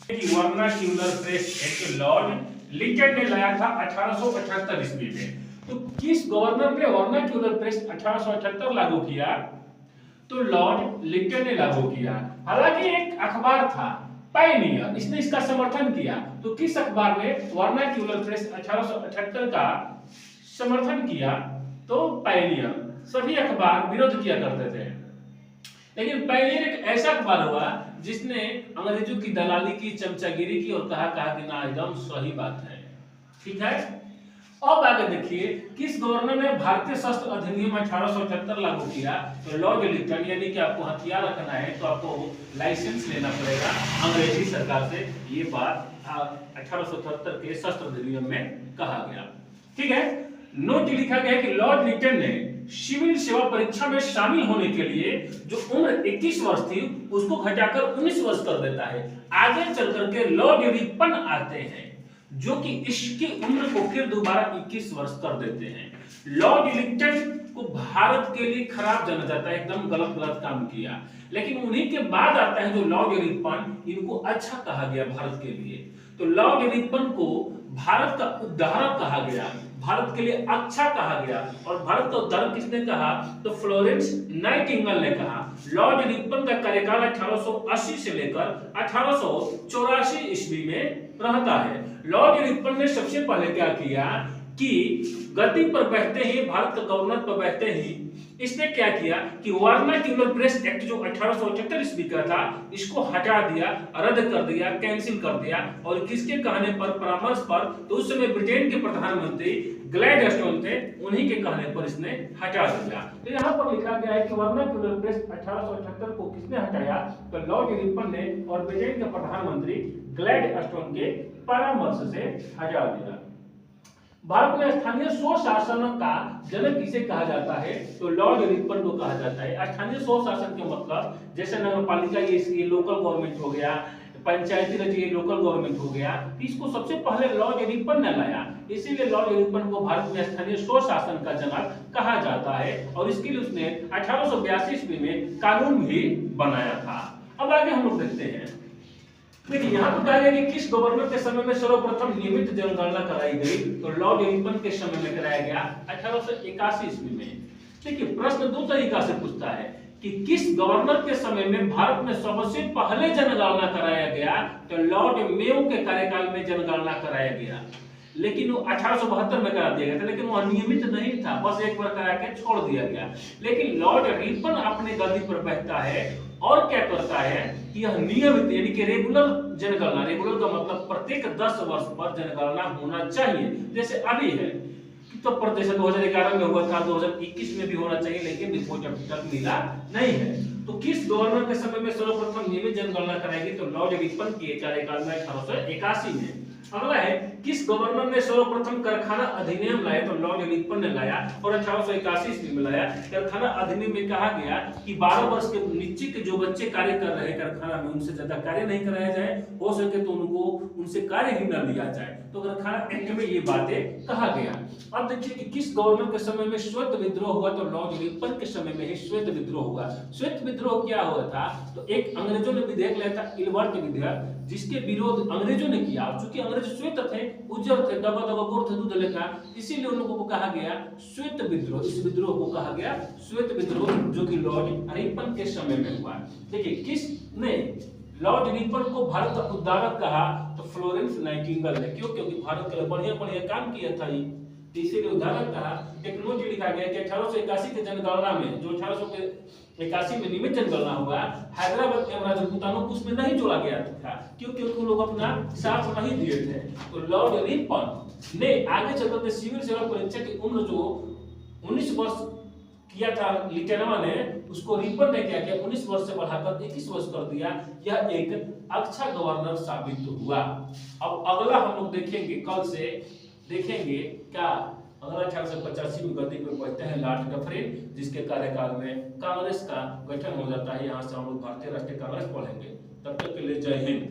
Vernacular press act Lord Lincoln ने लाया था 1878 ईस्वी में। तो किस गवर्नर ने वर्नाक्यूलर प्रेस 1878 लागू किया? तो लॉर्ड लिंकन ने लागू किया। हालांकि एक अखबार था पायनियर, इसने इसका समर्थन किया। तो किस अखबार ने वर्नाक्यूलर प्रेस 1878 का समर्थन किया? तो पायनियर। सभी अखबार विरोध किया करते थे, लेकिन पायनियर एक ऐसा अखबार हुआ जिसने अंग्रेजों की दलाली की, चमचागिरी की और कहा कि ना एकदम सही बात है। ठीक है, अब आगे देखिए किस गवर्नर ने भारतीय शस्त्र अधिनियम 1878 लागू किया? तो लॉर्ड लिंकन। यानी कि आपको हथियार रखना है तो आपको लाइसेंस लेना पड़ेगा अंग्रेजी सरकार से। ये बात 1878 के शस्त्र अधिनियम में कहा गया। ठीक है, नोट लिखा गया कि लॉर्ड लिंकन ने सिविल सेवा परीक्षा में शामिल होने के लिए जो उम्र 21 वर्ष थी उसको घटाकर 19 वर्ष कर देता है। आगे चल करके लॉर्ड रिपन आते हैं जो कि इसकी उम्र को फिर दोबारा 21 वर्ष कर देते हैं। लॉर्ड लिंकन को भारत के लिए खराब जाना जाता है, एकदम गलत काम किया। लेकिन उन्हीं के बाद आता है जो लॉर्ड रिपन, इनको अच्छा कहा गया भारत के लिए। तो लॉर्ड रिपन को भारत का उद्धारक कहा गया, भारत के लिए अच्छा कहा गया। और भारत का उद्धारक किसने कहा? तो फ्लोरेंस नाइटिंगेल ने कहा। लॉर्ड रिपन का कार्यकाल 1880 से लेकर 1884 ईस्वी में रहता है। लॉर्ड रिपन ने सबसे पहले क्या किया कि गद्दी पर बैठते ही, भारत का गवर्नर पर बैठते ही इसने क्या किया कि वर्नाक्यूलर प्रेस एक्ट जो 1878 ईस्वी का था इसको हटा दिया, रद्द कर दिया, कैंसिल कर दिया। और किसके कहने पर, परामर्श पर? तो उस समय ब्रिटेन के प्रधानमंत्री ग्लैडस्टोन थे, उन्हीं के कहने पर इसने हटा दिया। तो यहाँ पर लिखा गया है कि वर्नाक्यूलर प्रेस 1878 को किसने हटाया? तो लॉर्ड रिपन ने, और ब्रिटेन के प्रधानमंत्री ग्लैडस्टोन के परामर्श से हटा दिया। भारत में स्थानीय स्वशासन का जनक किसे कहा जाता है? तो लॉर्ड रिपन को कहा जाता है। स्थानीय स्वशासन के मतलब जैसे नगरपालिका, ये लोकल गवर्नमेंट हो गया, पंचायती राज ये लोकल गवर्नमेंट हो गया, इसको सबसे पहले लॉर्ड रिपन ने लाया। इसीलिए लॉर्ड रिपन को भारत में स्थानीय स्वशासन का जनक कहा जाता है। और इसके लिए उसने 1882 ईस्वी में कानून भी बनाया था। अब आगे हम लोग देखते हैं। देखिए यहाँ पर कहा गया कि किस गवर्नर के समय में सर्वप्रथम नियमित जनगणना कराई गई? तो लॉर्ड रिपन के समय में कराया गया 1881 ईस्वी में। देखिए प्रश्न दो तरीका से पूछता है कि किस गवर्नर के समय में भारत में सबसे पहले जनगणना कराया गया? तो लॉर्ड मेयो के कार्यकाल में जनगणना कराया गया। लेकिन वो 1872 में करा दिया गया था, लेकिन वो अनियमित नहीं था, बस एक बार करा के छोड़ दिया गया। लेकिन लॉर्ड रिपन अपने गद्दी पर बैठता है और क्या करता है कि यह नियमित यानी कि रेगुलर जनगणना, रेगुलर का मतलब प्रत्येक 10 वर्ष पर जनगणना होना चाहिए। जैसे अभी है तो प्रदेश 2011 में हुआ था, 2021 में भी होना चाहिए, लेकिन रिपोर्ट अभी तक मिला नहीं है। तो किस गवर्नर के समय में सर्वप्रथम नियमित जनगणना कराएगी? तो लॉर्ड रिपन के कार्यकाल में 1881 में। अगला है किस गवर्नर ने सर्वप्रथम कारखाना अधिनियम लाया? तो लॉर्ड रिपन ने लाया और 1881 ईस्वी में लाया। कारखाना अधिनियम में कहा गया कि 12 वर्ष के नीचे के जो बच्चे कार्य कर रहे हैं कारखाना में, उनसे ज्यादा कार्य नहीं कराया जाए, हो सके तो उनको उनसे कार्य ही न लिया जाए। तो कारखाना एक्ट में ये बातें कहा गया। अब देखिए कि किस गवर्नर के समय में श्वेत विद्रोह हुआ? तो लॉर्ड रिपन के समय में ही श्वेत विद्रोह हुआ। श्वेत विद्रोह क्या हुआ था? तो एक अंग्रेजों ने विधेयक लाया था, इलबर्ट विधेयक, जिसके विरोध अंग्रेजों ने किया। चूंकि अंग्रेज श्वेत थे, उज्जर थे, दबा दबा गोर थे, दूध लेखा, इसीलिए उन लोगों को कहा गया श्वेत विद्रोह। इस विद्रोह को कहा गया श्वेत विद्रोह, जो कि लॉर्ड रिपन के समय में हुआ। देखिए किसने लॉर्ड रिपन को भारत का उद्धारक कहा? तो फ्लोरेंस नाइटिंगेल ने। क्यों? क्योंकि भारत के लिए बढ़िया काम किया था, इसीलिए उदाहरण कहा। एक नोट लिखा गया कि 1881 के जनगणना में, जो 1881 में नियमित जनगणना हुआ, हैदराबाद एवं राजपूतानों को उसमें नहीं जोड़ा गया था। क्यों? क्योंकि वो लोग अपना साथ नहीं दिए थे। तो लॉर्ड रिपन ने आगे चलकर सिविल सेवा परीक्षा की उम्र जो 19 वर्ष किया था लिटेनवा ने, उसको रिपन ने क्या किया? 19 वर्ष से बढ़ाकर 21 वर्ष कर दिया। यह एक अच्छा गवर्नर साबित हुआ। अब अगला हम लोग देखेंगे, कल से देखेंगे क्या? अगला 1885 में गद्दी पर बैठते हैं लॉर्ड डफरिन, जिसके कार्यकाल में कांग्रेस का गठन हो जाता है। यहाँ से हम लोग भारतीय राष्ट्रीय कांग्रेस पढ़ेंगे। तब तक के लिए जय हिंद।